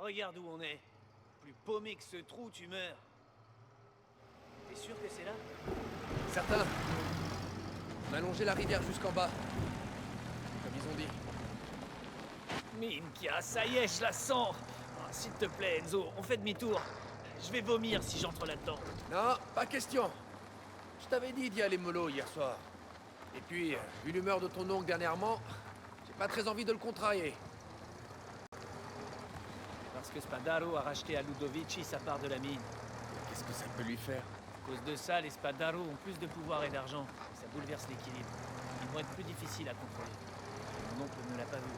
Regarde où on est. Plus paumé que ce trou, tu meurs. T'es sûr que c'est là? Certain. On a longé la rivière jusqu'en bas. Comme ils ont dit. Minkia, ça y est, je la sens. Oh, s'il te plaît, Enzo, on fait demi-tour. Je vais vomir si j'entre là-dedans. Non, pas question. Je t'avais dit d'y aller mollo hier soir. Et puis, vu l'humeur de ton oncle dernièrement, j'ai pas très envie de le contrarier. Parce que Spadaro a racheté à Ludovici sa part de la mine. Qu'est-ce que ça peut lui faire? À cause de ça, les Spadaro ont plus de pouvoir et d'argent. Ça bouleverse l'équilibre. Ils vont être plus difficiles à contrôler. Mon oncle ne l'a pas vu.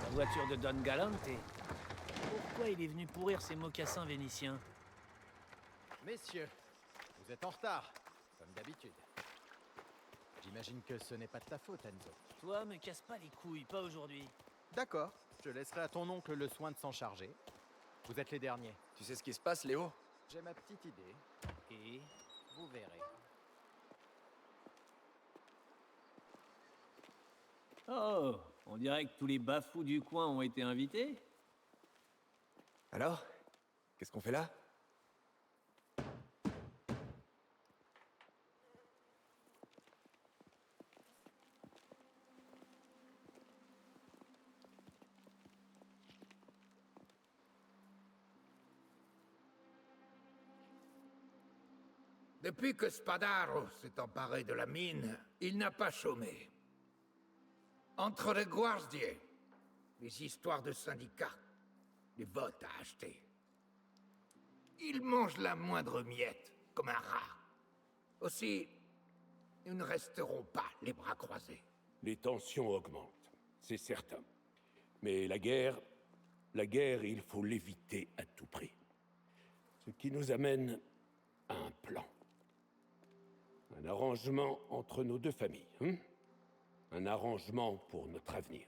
La voiture de Don Galante. Pourquoi il est venu pourrir ses mocassins vénitiens? Messieurs, vous êtes en retard, comme d'habitude. J'imagine que ce n'est pas de ta faute, Enzo. Toi, me casse pas les couilles, pas aujourd'hui. D'accord, je laisserai à ton oncle le soin de s'en charger. Vous êtes les derniers. Tu sais ce qui se passe, Léo? J'ai ma petite idée, et vous verrez. Oh, on dirait que tous les bafous du coin ont été invités. Alors? Qu'est-ce qu'on fait là? Depuis que Spadaro s'est emparé de la mine, il n'a pas chômé. Entre les guardiers, les histoires de syndicats, les votes à acheter. Il mange la moindre miette, comme un rat. Aussi, nous ne resterons pas les bras croisés. Les tensions augmentent, c'est certain. Mais la guerre, il faut l'éviter à tout prix. Ce qui nous amène à un plan. Un arrangement entre nos deux familles. Un arrangement pour notre avenir.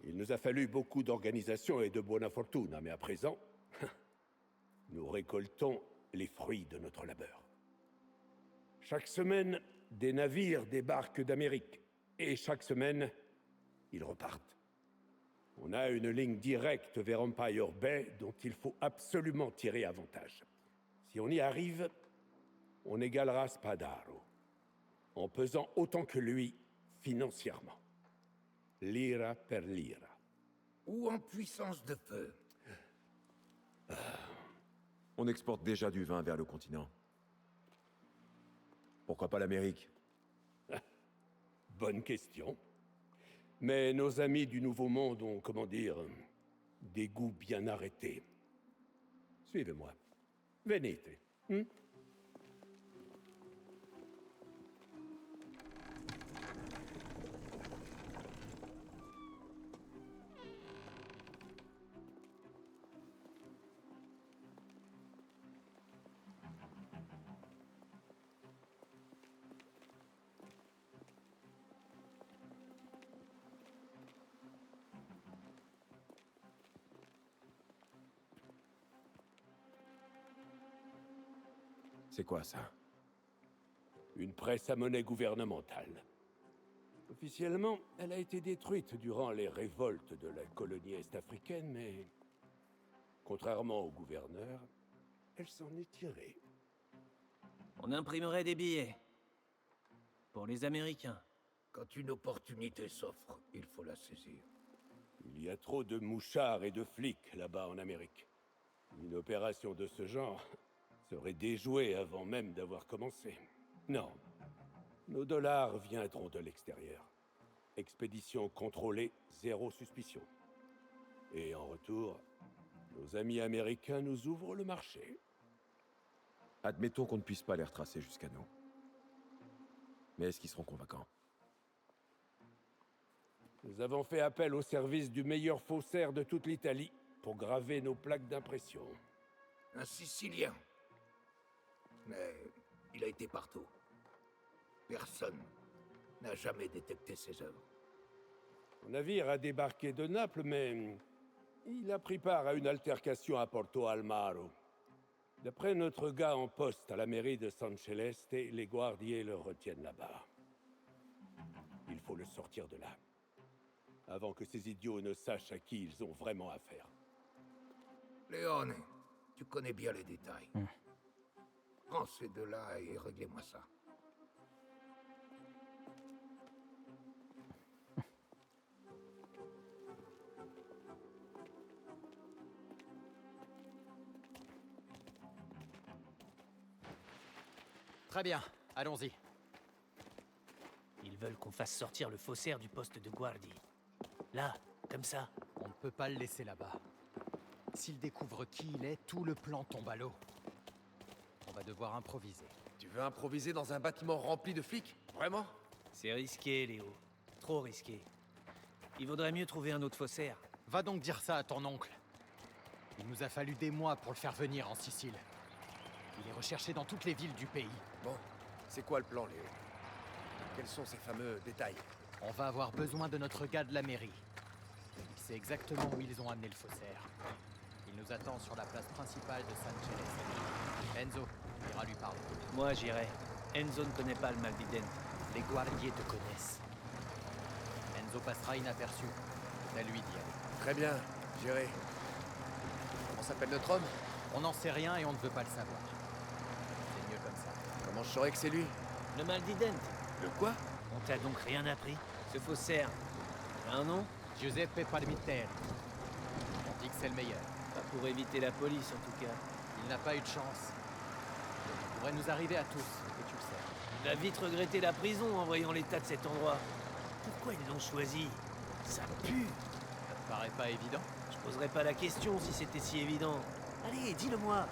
Il nous a fallu beaucoup d'organisation et de buona fortuna, mais à présent, nous récoltons les fruits de notre labeur. Chaque semaine, des navires débarquent d'Amérique, et chaque semaine, ils repartent. On a une ligne directe vers Empire Bay dont il faut absolument tirer avantage. Si on y arrive, on égalera Spadaro, en pesant autant que lui financièrement. Lira per lira. Ou en puissance de feu. On exporte déjà du vin vers le continent. Pourquoi pas l'Amérique? Bonne question. Mais nos amis du Nouveau Monde ont, comment dire, des goûts bien arrêtés. Suivez-moi. Venite. C'est quoi ça? Une presse à monnaie gouvernementale. Officiellement, elle a été détruite durant les révoltes de la colonie est-africaine, mais... contrairement au gouverneur, elle s'en est tirée. On imprimerait des billets. Pour les Américains. Quand une opportunité s'offre, il faut la saisir. Il y a trop de mouchards et de flics là-bas en Amérique. Une opération de ce genre serait déjouée avant même d'avoir commencé. Non. Nos dollars viendront de l'extérieur. Expédition contrôlée, zéro suspicion. Et en retour, nos amis américains nous ouvrent le marché. Admettons qu'on ne puisse pas les retracer jusqu'à nous. Mais est-ce qu'ils seront convaincants? Nous avons fait appel au service du meilleur faussaire de toute l'Italie pour graver nos plaques d'impression. Un Sicilien. Mais Il a été partout. Personne n'a jamais détecté ses œuvres. Mon navire a débarqué de Naples, mais il a pris part à une altercation à Porto Almaro. D'après notre gars en poste à la mairie de San Celeste, les Guardiers le retiennent là-bas. Il faut le sortir de là, avant que ces idiots ne sachent à qui ils ont vraiment affaire. Léone, tu connais bien les détails. Prends ces deux-là et réglez-moi ça. Très bien, allons-y. Ils veulent qu'on fasse sortir le faussaire du poste de Guardi. Là, comme ça. On ne peut pas le laisser là-bas. S'il découvre qui il est, tout le plan tombe à l'eau. On va devoir improviser. Tu veux improviser dans un bâtiment rempli de flics? Vraiment? C'est risqué, Léo. Trop risqué. Il vaudrait mieux trouver un autre faussaire. Va donc dire ça à ton oncle. Il nous a fallu des mois pour le faire venir en Sicile. Il est recherché dans toutes les villes du pays. Bon, c'est quoi le plan, Léo? Quels sont ces fameux détails? On va avoir besoin de notre gars de la mairie. Il sait exactement où ils ont amené le faussaire. Il nous attend sur la place principale de San Celeste. Enzo, ira lui parler. Moi, j'irai. Enzo ne connaît pas le Maldidente. Les Guardiers te connaissent. Enzo passera inaperçu. C'est à lui d'y aller. Très bien, j'irai. Comment s'appelle notre homme? On n'en sait rien et on ne veut pas le savoir. C'est mieux comme ça. Comment je saurais que c'est lui? Le Maldidente. Le quoi? On t'a donc rien appris? Ce faussaire, il a un nom? Giuseppe Palminteri. On dit que c'est le meilleur. Pas pour éviter la police, en tout cas. Il n'a pas eu de chance. Il pourrait nous arriver à tous, et tu le sais. Il va vite regretter la prison en voyant l'état de cet endroit. Pourquoi ils l'ont choisi? Ça pue. Ça te paraît pas évident? Je poserais pas la question si c'était si évident. Allez, dis-le-moi.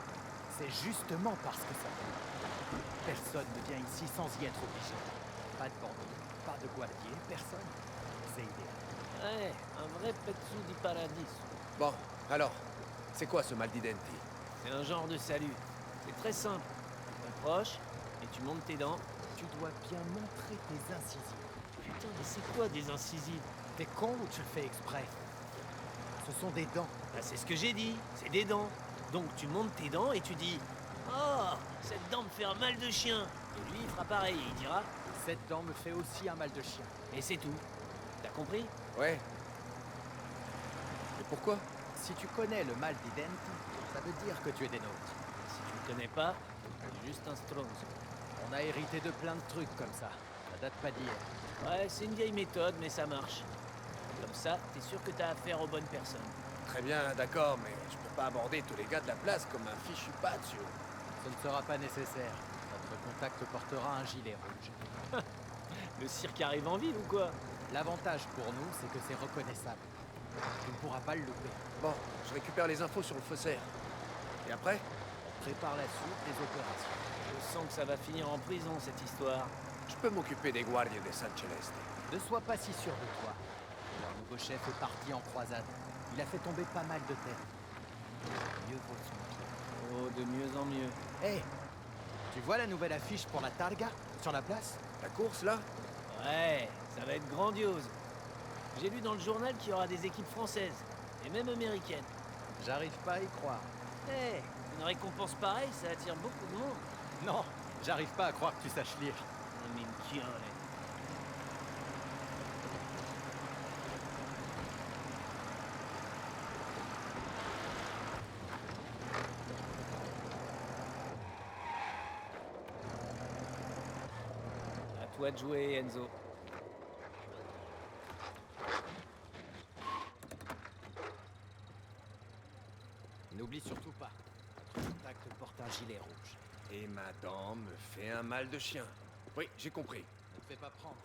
C'est justement parce que ça pue. Personne ne vient ici sans y être obligé. Pas de bandits, pas de guardiers, personne. C'est idéal. Ouais, un vrai pezzo di paradiso. Bon, alors, c'est quoi ce Maldidente? C'est un genre de salut. C'est très simple. Tu t'approches et tu montes tes dents. Tu dois bien montrer tes incisives. Putain, mais c'est quoi des incisives? T'es con ou tu le fais exprès? Ce sont des dents. Bah, c'est ce que j'ai dit, c'est des dents. Donc tu montes tes dents et tu dis oh, cette dent me fait un mal de chien. Et lui, il fera pareil et il dira Cette dent me fait aussi un mal de chien. et c'est tout. T'as compris? Ouais. Et pourquoi? Si tu connais le mal d'Identi, ça veut dire que tu es des nôtres. Si tu le connais pas, c'est juste un stronzo. On a hérité de plein de trucs comme ça. Ça date pas d'hier. Ouais, c'est une vieille méthode, mais ça marche. Comme ça, t'es sûr que t'as affaire aux bonnes personnes. Très bien, d'accord, mais je peux pas aborder tous les gars de la place comme un fichu patio. Ce ne sera pas nécessaire. Notre contact portera un gilet rouge. Le cirque arrive en ville ou quoi? L'avantage pour nous, c'est que c'est reconnaissable. Tu ne pourras pas le louper. Bon, je récupère les infos sur le faussaire. Et après? On prépare la suite des opérations. Je sens que ça va finir en prison, cette histoire. Je peux m'occuper des Guardias de San Celeste. Ne sois pas si sûr de toi. Leur nouveau chef est parti en croisade. Il a fait tomber pas mal de têtes. Mieux vaut son pied. Oh, de mieux en mieux. Hé, tu vois la nouvelle affiche pour la Targa sur la place? La course, là? Ouais, ça va être grandiose. J'ai lu dans le journal qu'il y aura des équipes françaises, et même américaines. J'arrive pas à y croire. Hé, une récompense pareille, ça attire beaucoup de monde. Non, j'arrive pas à croire que tu saches lire. On met une tire, allez. À toi de jouer, Enzo. N'oublie surtout pas. Notre contact porte un gilet rouge. Et ma dent me fait un mal de chien. Oui, j'ai compris. Ne te fais pas prendre.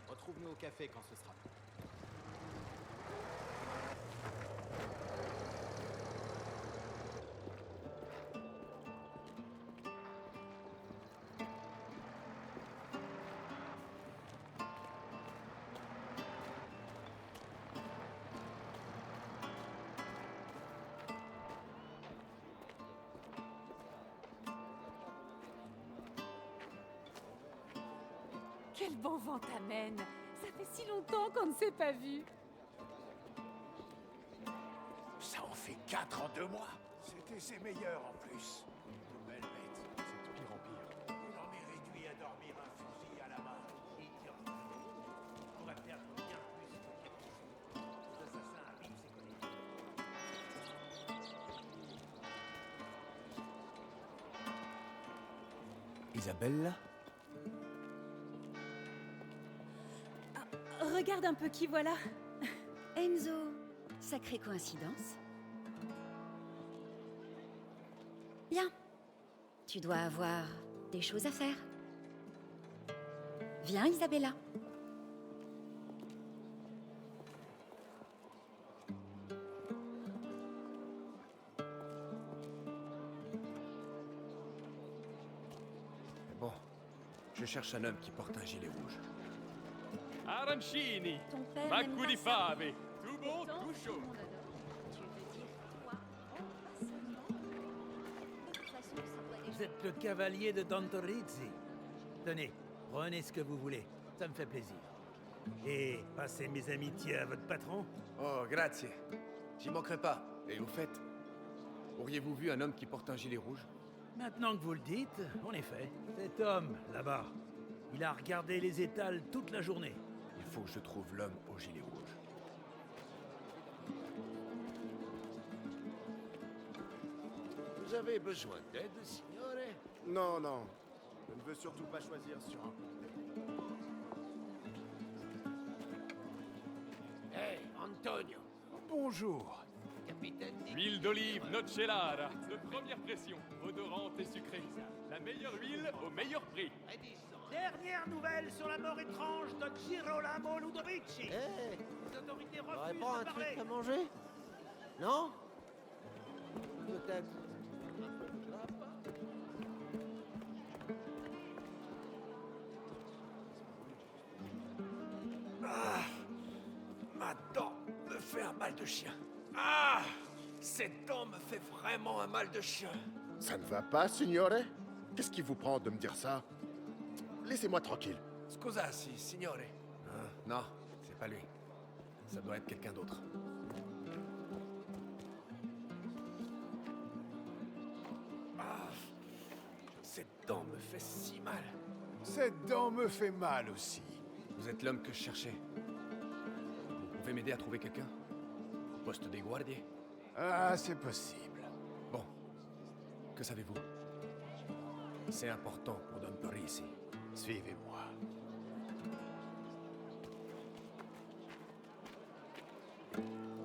Retrouve-nous au café quand ce sera fait. quel bon vent t'amène. Ça fait si longtemps qu'on ne s'est pas vu. Ça en fait 4 en 2 mois. C'était ses meilleurs en plus. De belles bêtes. C'est pire en pire. On en est réduit à dormir un fusil à la main. On va perdre bien plus que quelques jours. Les assassins arrivent, c'est connu. Isabella? Regarde un peu qui voilà. Enzo, sacrée coïncidence. Bien. Tu dois avoir des choses à faire. Viens, Isabella. Bon, je cherche un homme qui porte un gilet rouge. Arancini, Ton père ma n'aime di pas ça. fave, tout bon, Pourtant, tout tout chaud. le monde adore. Tu veux dire quoi? Oh, pas seulement. De toute façon, ça doit Vous déjà... êtes le cavalier de Dantorizzi. Tenez, prenez ce que vous voulez. Ça me fait plaisir. Et passez mes amitiés à votre patron. Oh, grazie. J'y manquerai pas. Et au fait, auriez-vous vu un homme qui porte un gilet rouge? Maintenant que vous le dites, en effet, cet homme, là-bas, il a regardé les étals toute la journée. Il faut que je trouve l'homme au gilet rouge. Vous avez besoin d'aide, signore? Non, non. Je ne veux surtout pas choisir sur un... Hey, Antonio. Bonjour. Capitaine Huile d'olive Nocellara, de première pression, odorante et sucrée. La meilleure huile au meilleur prix. Dernière nouvelle sur la mort étrange de Girolamo Ludovici. Les autorités refusent de parler. À manger? Non? Peut-être. Ma dent me fait un mal de chien. Ah! Cette dent me fait vraiment un mal de chien. Ça ne va pas, signore? Qu'est-ce qui vous prend de me dire ça? Laissez-moi tranquille. Scusasi, signore. Non, c'est pas lui. Ça doit être quelqu'un d'autre. Ah! Cette dent me fait si mal. Cette dent me fait mal aussi. Vous êtes l'homme que je cherchais. Vous pouvez m'aider à trouver quelqu'un? Au poste des guardiers? Ah, c'est possible. Bon. Que savez-vous? C'est important pour Don Torrisi. Suivez-moi.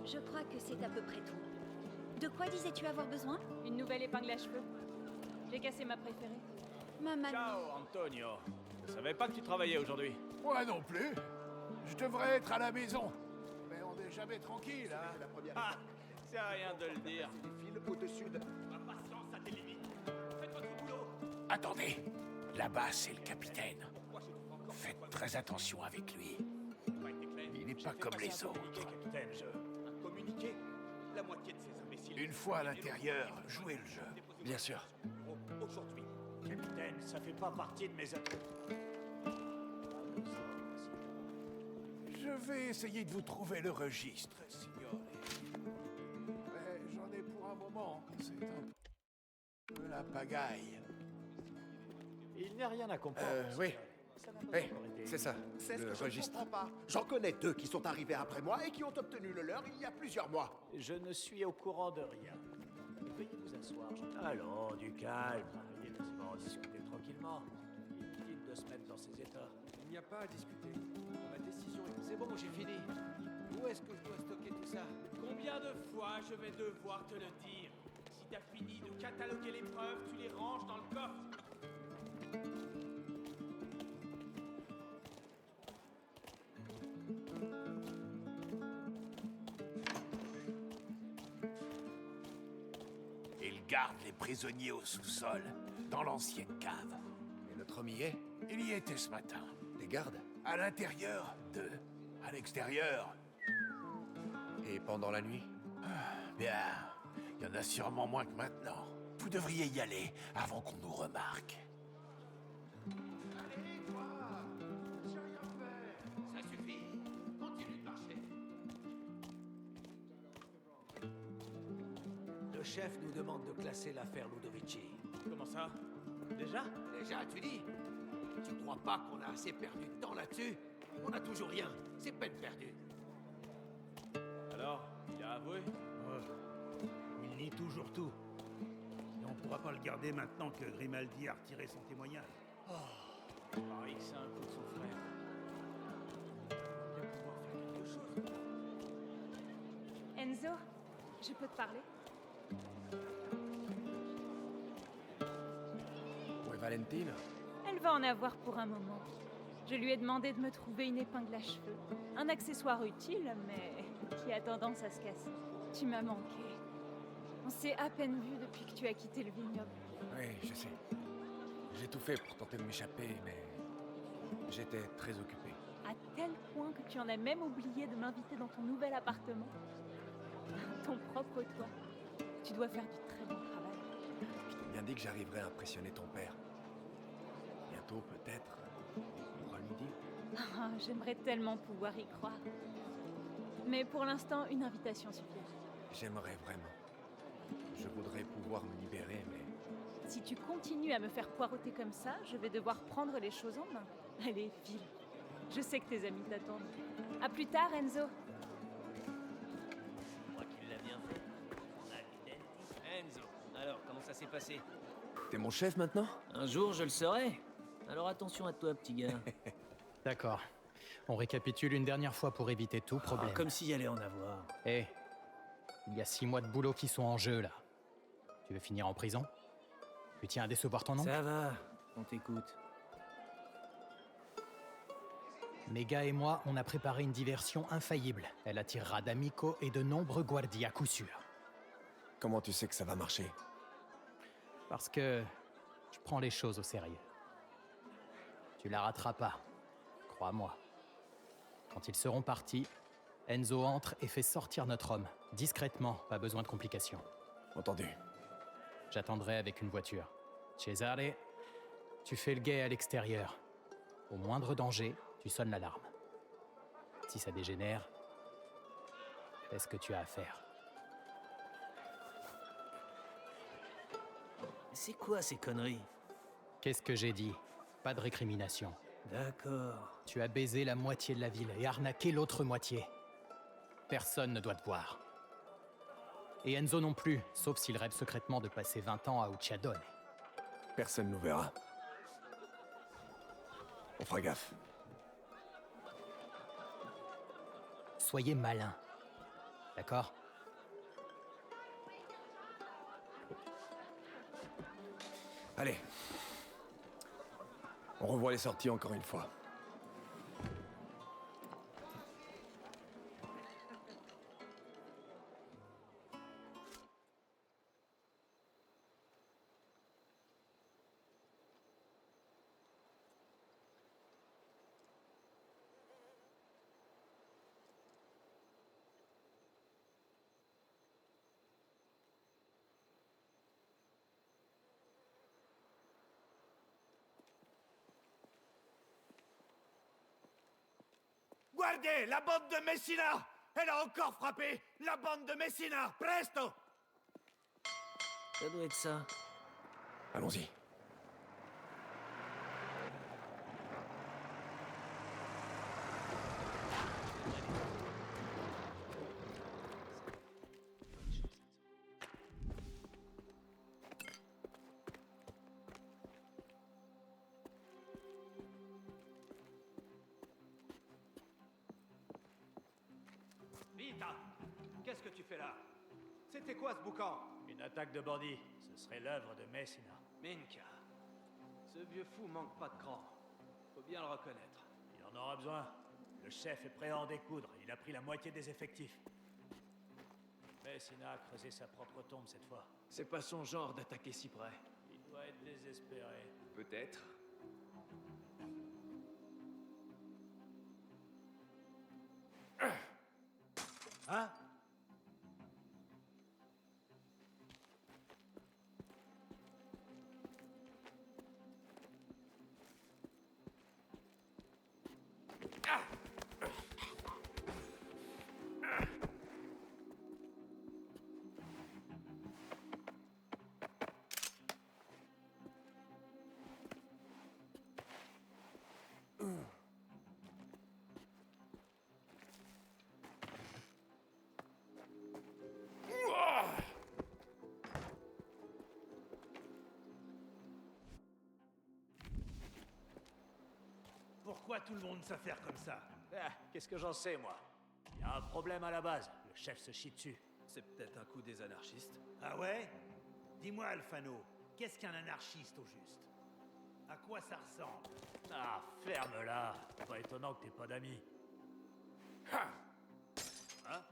Je crois que c'est à peu près tout. De quoi disais-tu avoir besoin? Une nouvelle épingle à cheveux. J'ai cassé ma préférée. Maman. Ciao, Antonio. Je savais pas que tu travaillais aujourd'hui. Moi non plus. Je devrais être à la maison. Mais on n'est jamais tranquille, hein. La première Ah, c'est rien de le dire. file au-dessus de... Ma patience a des limites. Faites votre boulot. Attendez. Là-bas, c'est le capitaine. Faites très attention avec lui. Il n'est pas comme les autres. Capitaine, un communiqué. La moitié de ces imbéciles. Une fois à l'intérieur, jouez le jeu. Bien sûr. Aujourd'hui. Capitaine, ça fait pas partie de mes atouts. Je vais essayer de vous trouver le registre, signore. Mais j'en ai pour un moment. C'est un peu la pagaille. Il n'y a rien à comprendre. Oui. Ça n'a pas Oui, encore été. c'est ça. C'est ce Le que je ne registre. comprends pas. J'en connais 2 qui sont arrivés après moi et qui ont obtenu le leur il y a plusieurs mois. Je ne suis au courant de rien. Veuillez vous asseoir. Allons, du calme. Laissez-moi discuter tranquillement. Inutile de se mettre dans ces états. Il n'y a pas à discuter. Ma décision est... C'est bon, j'ai fini. Où est-ce que je dois stocker tout ça? Combien de fois je vais devoir te le dire? Si t'as fini de cataloguer les preuves, tu les ranges dans le coffre. Il garde les prisonniers au sous-sol, dans l'ancienne cave. Et notre homme y est? Il y était ce matin. Des gardes? À l'intérieur, 2. À l'extérieur, Et pendant la nuit? bien, il y en a sûrement moins que maintenant. Vous devriez y aller avant qu'on nous remarque. Allez, toi! Le chef nous demande de classer l'affaire Ludovici. Comment ça? Déjà? Déjà, tu dis? Tu crois pas qu'on a assez perdu de temps là-dessus? On a toujours rien. C'est peine perdue. Alors, il a avoué? Il nie toujours tout. Et on pourra pas le garder maintenant que Grimaldi a retiré son témoignage. Pareil que c'est un coup de son frère. Il va pouvoir faire quelque chose. Enzo, je peux te parler? Où est Valentine? Elle va en avoir pour un moment. Je lui ai demandé de me trouver une épingle à cheveux. Un accessoire utile, mais qui a tendance à se casser. Tu m'as manqué. On s'est à peine vu depuis que tu as quitté le vignoble. Oui, je sais. J'ai tout fait pour tenter de m'échapper, mais j'étais très occupé. À tel point que tu en as même oublié de m'inviter dans ton nouvel appartement. Ton propre toit. Tu dois faire du très bon travail. Je t'ai bien dit que j'arriverais à impressionner ton père. Bientôt, peut-être, on pourra lui dire. Ah, j'aimerais tellement pouvoir y croire. Mais pour l'instant, une invitation suffira. J'aimerais vraiment. Je voudrais pouvoir me libérer, mais... Si tu continues à me faire poireauter comme ça, je vais devoir prendre les choses en main. Allez, file. Je sais que tes amis t'attendent. À plus tard, Enzo. Je crois qu'il l'a bien fait. On a l'identité. Enzo, alors, comment ça s'est passé? T'es mon chef maintenant? Un jour, je le saurai. Alors attention à toi, petit gars. D'accord. On récapitule une dernière fois pour éviter tout problème. Comme s'il y allait en avoir. Hé, il y a 6 mois de boulot qui sont en jeu, là. Tu veux finir en prison? Tu tiens à décevoir ton oncle? Ça va, on t'écoute. Mega et moi, on a préparé une diversion infaillible. Elle attirera d'amicos et de nombreux guardias à coup sûr. Comment tu sais que ça va marcher? Parce que je prends les choses au sérieux. Tu la rateras pas, crois-moi. Quand ils seront partis, Enzo entre et fait sortir notre homme. Discrètement, pas besoin de complications. Entendu. J'attendrai avec une voiture. Cesare, tu fais le guet à l'extérieur. Au moindre danger, tu sonnes l'alarme. Si ça dégénère, fais ce que tu as à faire. C'est quoi ces conneries? Qu'est-ce que j'ai dit? Pas de récrimination. D'accord. Tu as baisé la moitié de la ville et arnaqué l'autre moitié. Personne ne doit te voir. Et Enzo non plus, sauf s'il rêve secrètement de passer 20 ans à Ucciadone. Personne nous verra. On fera gaffe. Soyez malins. D'accord? Allez. On revoit les sorties encore une fois. Guardez, la bande de Messina! Elle a encore frappé! La bande de Messina! Presto! Ça doit être ça. Allons-y. Vita! Qu'est-ce que tu fais là? C'était quoi ce boucan? Une attaque de bandits. Ce serait l'œuvre de Messina. Minka. Ce vieux fou manque pas de cran. Faut bien le reconnaître. Il en aura besoin. Le chef est prêt à en découdre. Il a pris la moitié des effectifs. Messina a creusé sa propre tombe cette fois. C'est pas son genre d'attaquer si près. Il doit être désespéré. Peut-être. Hein? Pourquoi tout le monde s'affaire comme ça? Ah, qu'est-ce que j'en sais, moi? Il y a un problème à la base. Le chef se chie dessus. C'est peut-être un coup des anarchistes. Ah ouais? Dis-moi, Alphano, qu'est-ce qu'un anarchiste au juste? À quoi ça ressemble? Ah, ferme-la. Pas étonnant que t'aies pas d'amis. Hein?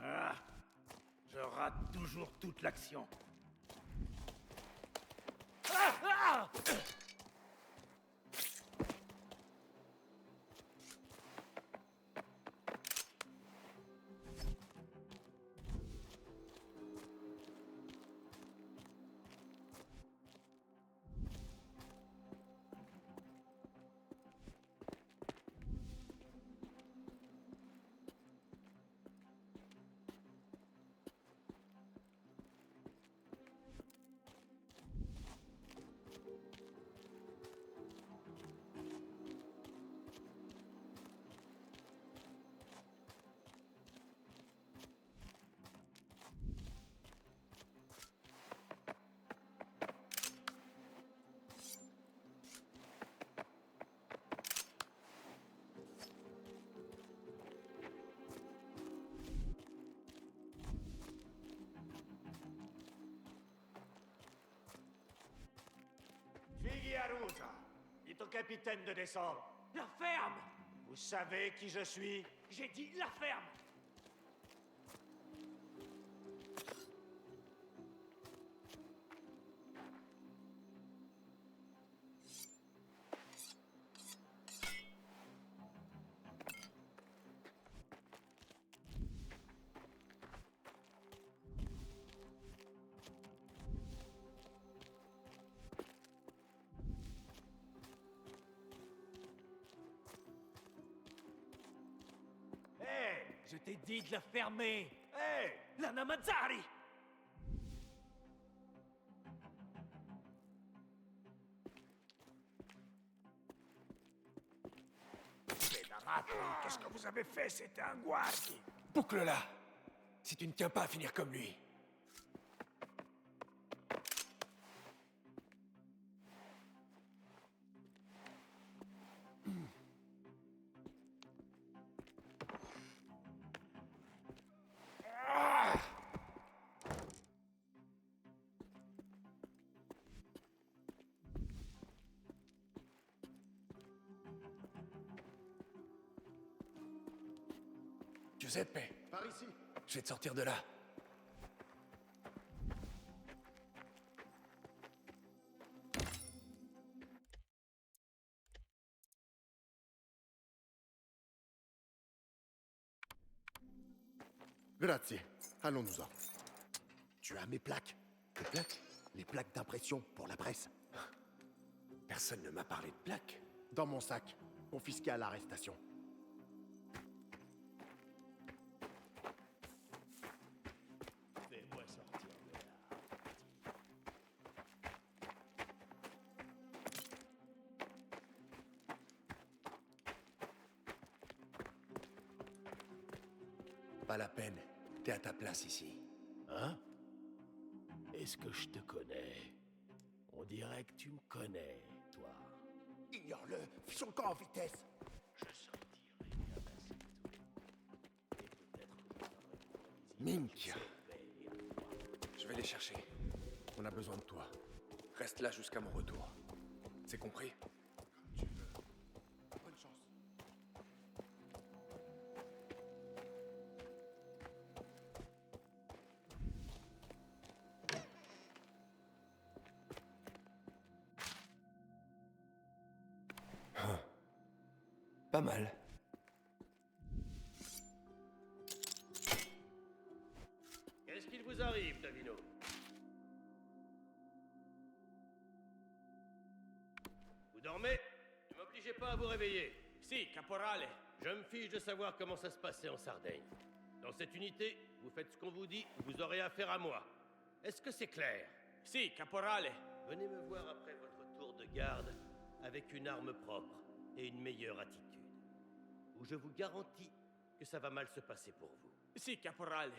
Ah, je rate toujours toute l'action. Figuiarusa, dites au capitaine de descendre. La ferme! Vous savez qui je suis? J'ai dit la ferme! Je t'ai dit de la fermer! Hé! La Namazzari! Qu'est-ce que vous avez fait? C'était un guardi. Boucle-la! Si tu ne tiens pas à finir comme lui. Giuseppe, Par ici. je vais te sortir de là. Grazie. Allons-nous-en. Tu as mes plaques. Tes plaques? Les plaques d'impression pour la presse. Personne ne m'a parlé de plaques. Dans mon sac, confisqué à l'arrestation. Fais-moi sortir de là. Pas la peine. T'es à ta place ici. Hein? Est-ce que je te connais? On dirait que tu me connais, toi. Ignore-le. Fiche son camp en vitesse. Je sortirai bien assez tout. Et peut-être que je viendrai pour la visite. Minchia. Je vais les chercher. On a besoin de toi. Reste là jusqu'à mon retour. C'est compris? Comme tu veux. Bonne chance. Pas mal. Qu'est-ce qu'il vous arrive, Davino? Vous dormez? Ne m'obligez pas à vous réveiller. Si, caporale. Je me fiche de savoir comment ça se passait en Sardaigne. Dans cette unité, vous faites ce qu'on vous dit, vous aurez affaire à moi. Est-ce que c'est clair? Si, caporale. Venez me voir après votre tour de garde avec une arme propre et une meilleure attitude. Ou je vous garantis que ça va mal se passer pour vous. Si, caporale.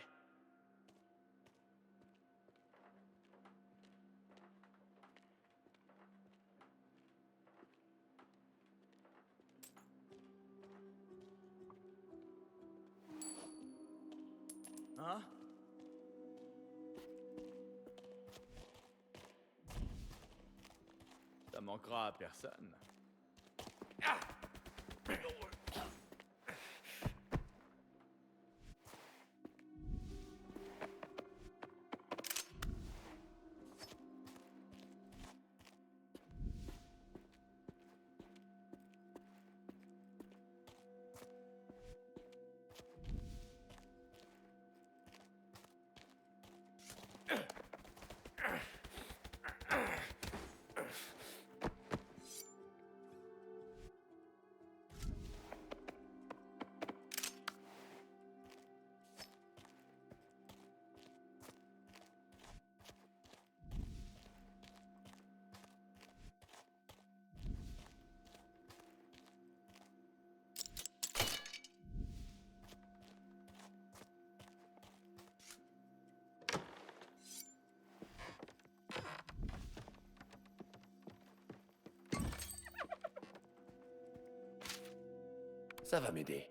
Hein? Ça manquera à personne. Ça va m'aider.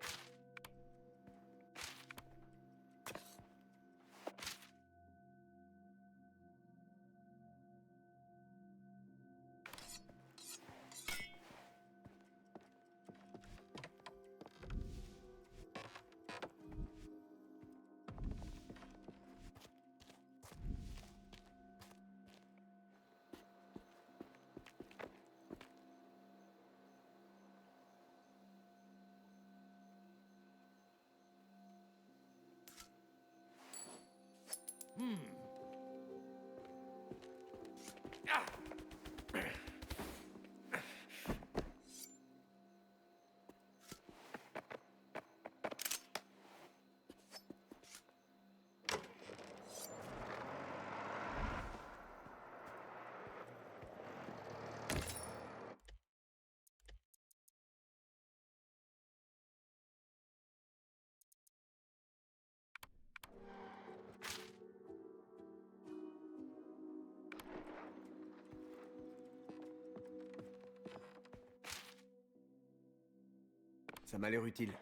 Ça m'a l'air utile.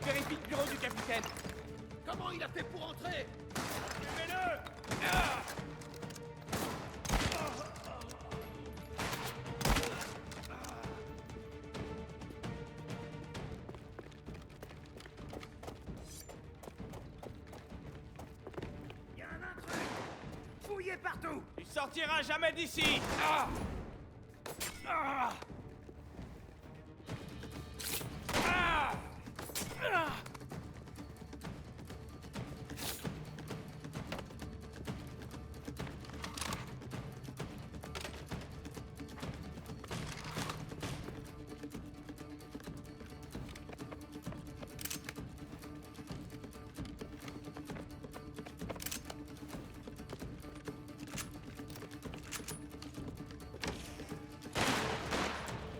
Vérifie le bureau du capitaine. Comment il a fait pour entrer? Allumez-le! Il y a un intrus! Fouillez partout! Tu sortiras jamais d'ici! Ah! Ah! Ah! Ah!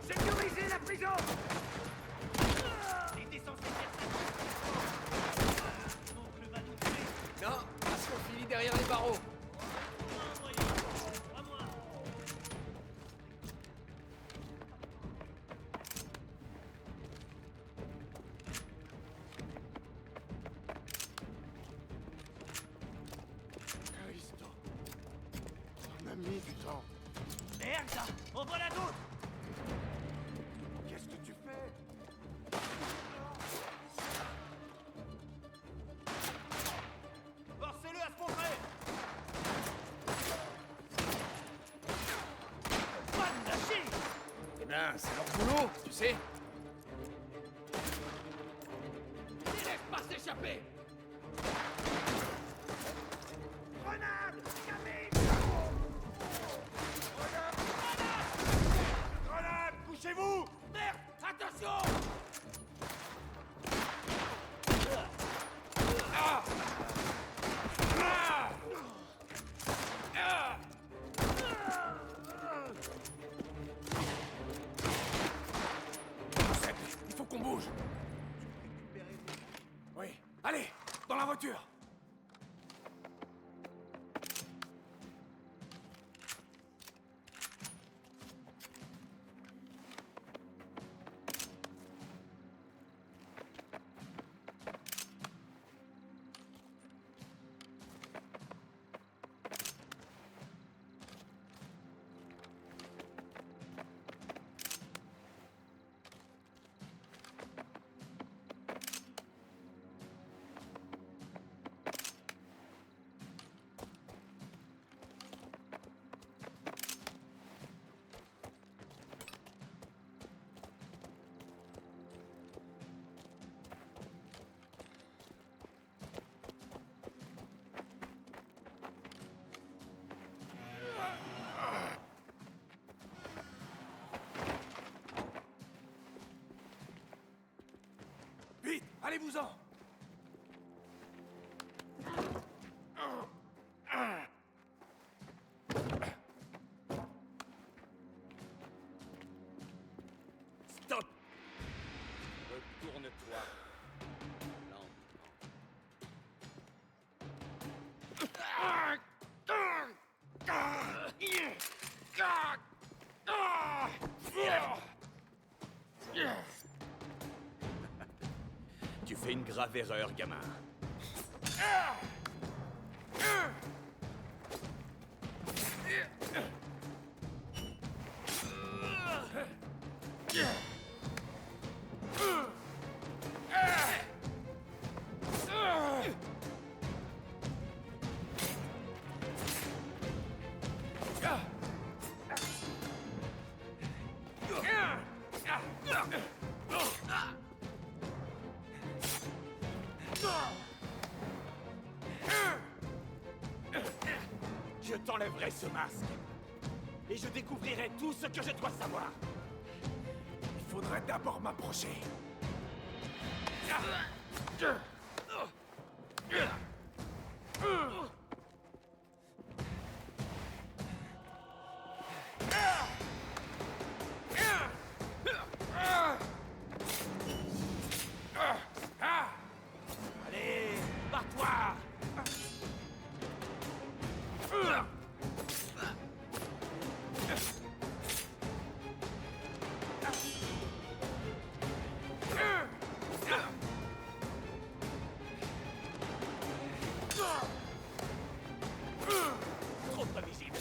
Sécurisez la prison! Il était censé faire ça. L'oncle va nous tuer. Non, parce qu'on finit derrière les barreaux. À moi. sous l'eau, tu sais. Ne laisse pas s'échapper! Grenade! Camille! Grenade! Couchez-vous! Merde! Attention! Ah! Ah! Ah! Seth, il faut qu'on bouge. Oui, allez, dans la voiture. Vite, allez-vous-en. Stop! Retourne-toi. Tu fais une grave erreur, gamin. Je t'enlèverai ce masque. Et je découvrirai tout ce que je dois savoir. Il faudrait d'abord m'approcher. Allez, barre-toi! Trop prévisible.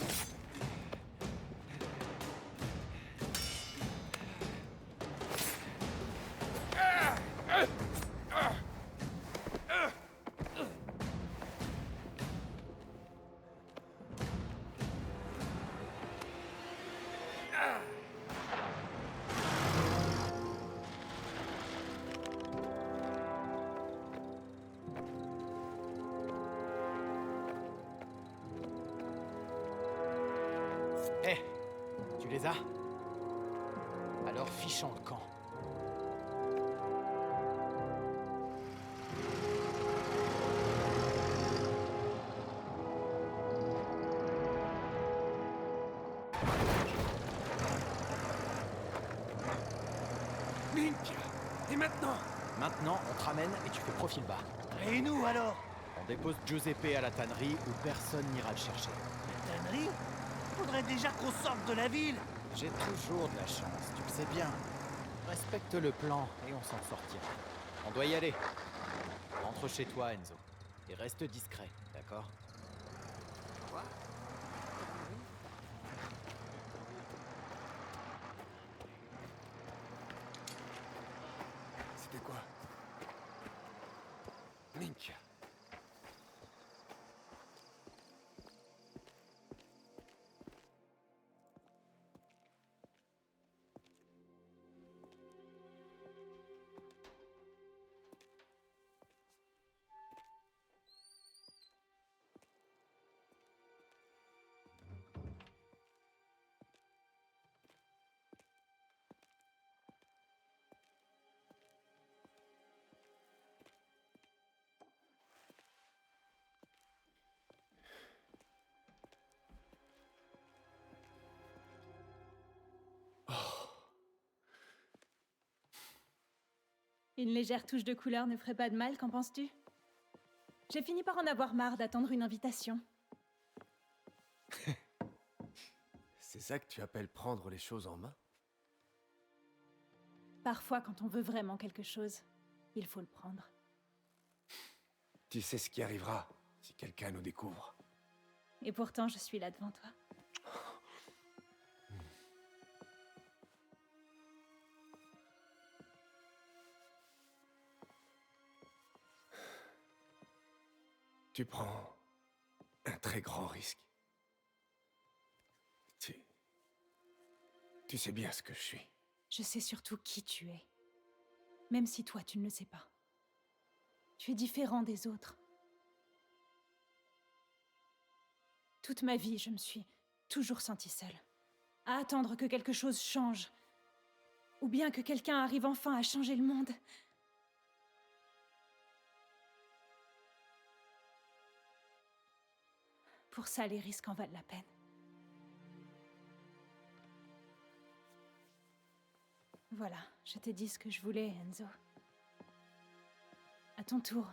Hé, tu les as? Alors fichons le camp. Link! Et maintenant? Maintenant, on te ramène et tu fais profil bas. Et nous alors? On dépose Giuseppe à la tannerie où personne n'ira le chercher. Tannerie? Faudrait déjà qu'on sorte de la ville. J'ai toujours de la chance, tu le sais bien. Respecte le plan et on s'en sortira. On doit y aller. Rentre chez toi, Enzo. Et reste discret, d'accord? Quoi? C'était quoi? Link. Une légère touche de couleur ne ferait pas de mal, qu'en penses-tu? J'ai fini par en avoir marre d'attendre une invitation. C'est ça que tu appelles prendre les choses en main? Parfois, quand on veut vraiment quelque chose, il faut le prendre. Tu sais ce qui arrivera si quelqu'un nous découvre. Et pourtant, je suis là devant toi. Tu prends un très grand risque. Tu sais bien ce que je suis. Je sais surtout qui tu es. Même si toi, tu ne le sais pas. Tu es différent des autres. Toute ma vie, je me suis toujours sentie seule. À attendre que quelque chose change. Ou bien que quelqu'un arrive enfin à changer le monde. Pour ça, les risques en valent la peine. Voilà, je t'ai dit ce que je voulais, Enzo. À ton tour,